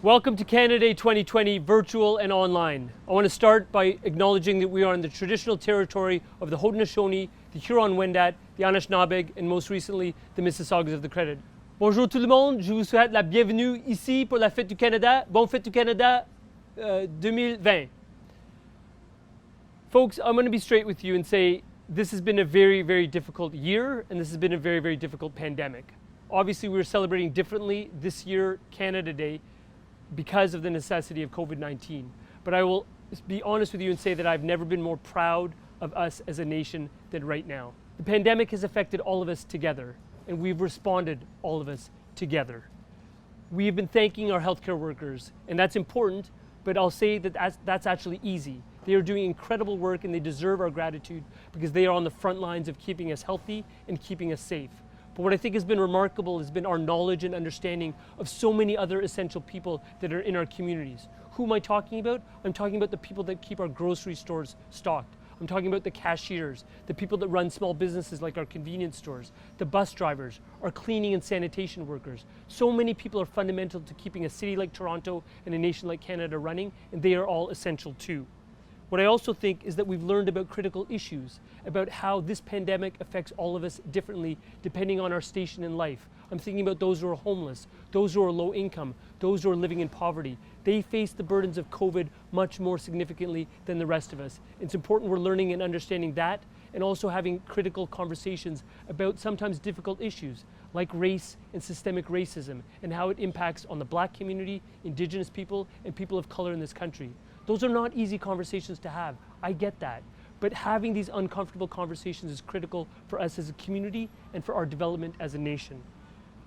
Welcome to Canada Day 2020, virtual and online. I want to start by acknowledging that we are in the traditional territory of the Haudenosaunee, the Huron-Wendat, the Anishinaabe, and most recently, the Mississaugas of the Credit. Bonjour tout le monde, je vous souhaite la bienvenue ici pour la Fête du Canada. Bonne Fête du Canada 2020. Folks, I'm going to be straight with you and say this has been a very, very difficult year, and this has been a very, very difficult pandemic. Obviously, we're celebrating differently this year, Canada Day, because of the necessity of COVID-19. But I will be honest with you and say that I've never been more proud of us as a nation than right now. The pandemic has affected all of us together, and we've responded, all of us, together. We have been thanking our healthcare workers, and that's important, but I'll say that that's actually easy. They are doing incredible work, and they deserve our gratitude because they are on the front lines of keeping us healthy and keeping us safe. But what I think has been remarkable has been our knowledge and understanding of so many other essential people that are in our communities. Who am I talking about? I'm talking about the people that keep our grocery stores stocked. I'm talking about the cashiers, the people that run small businesses like our convenience stores, the bus drivers, our cleaning and sanitation workers. So many people are fundamental to keeping a city like Toronto and a nation like Canada running, and they are all essential too. What I also think is that we've learned about critical issues, about how this pandemic affects all of us differently depending on our station in life. I'm thinking about those who are homeless, those who are low income, those who are living in poverty. They face the burdens of COVID much more significantly than the rest of us. It's important we're learning and understanding that, and also having critical conversations about sometimes difficult issues like race and systemic racism and how it impacts on the Black community, Indigenous people, and people of color in this country. Those are not easy conversations to have. I get that. But having these uncomfortable conversations is critical for us as a community and for our development as a nation.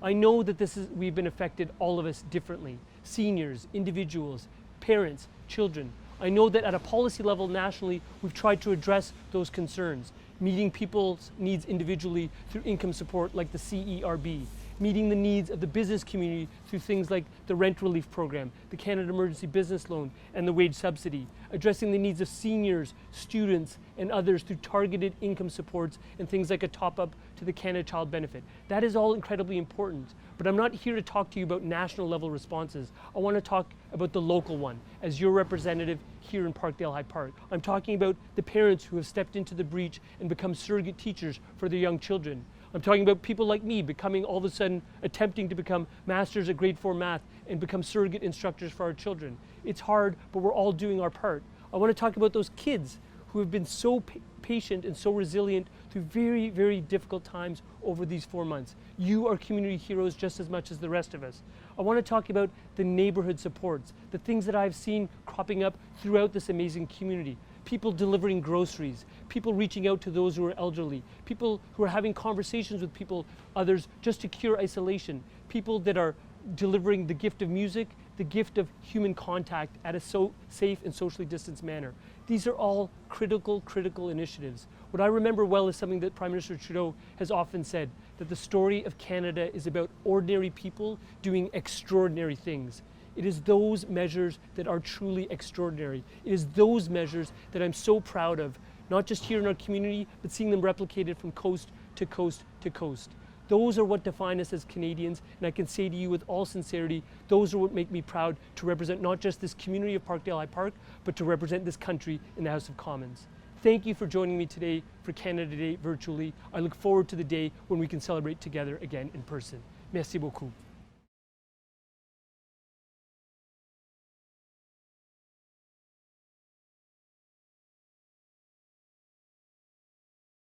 I know that we've been affected, all of us, differently. Seniors, individuals, parents, children. I know that at a policy level nationally, we've tried to address those concerns, meeting people's needs individually through income support like the CERB, meeting the needs of the business community through things like the rent relief program, the Canada Emergency Business Loan, and the wage subsidy, addressing the needs of seniors, students, and others through targeted income supports and things like a top-up to the Canada Child Benefit. That is all incredibly important, but I'm not here to talk to you about national level responses. I want to talk about the local one, as your representative here in Parkdale High Park. I'm talking about the parents who have stepped into the breach and become surrogate teachers for their young children. I'm talking about people like me becoming all of a sudden attempting to become masters at grade 4 math and become surrogate instructors for our children. It's hard, but we're all doing our part. I want to talk about those kids who have been so patient and so resilient through very, very difficult times over these 4 months. You are community heroes just as much as the rest of us. I want to talk about the neighborhood supports, the things that I've seen cropping up throughout this amazing community. People delivering groceries, people reaching out to those who are elderly, people who are having conversations with others just to cure isolation, people that are delivering the gift of music, the gift of human contact at a safe and socially distanced manner. These are all critical initiatives. What I remember well is something that Prime Minister Trudeau has often said, that the story of Canada is about ordinary people doing extraordinary things. It is those measures that are truly extraordinary. It is those measures that I'm so proud of, not just here in our community, but seeing them replicated from coast to coast to coast. Those are what define us as Canadians, and I can say to you with all sincerity, those are what make me proud to represent not just this community of Parkdale High Park, but to represent this country in the House of Commons. Thank you for joining me today for Canada Day virtually. I look forward to the day when we can celebrate together again in person. Merci beaucoup.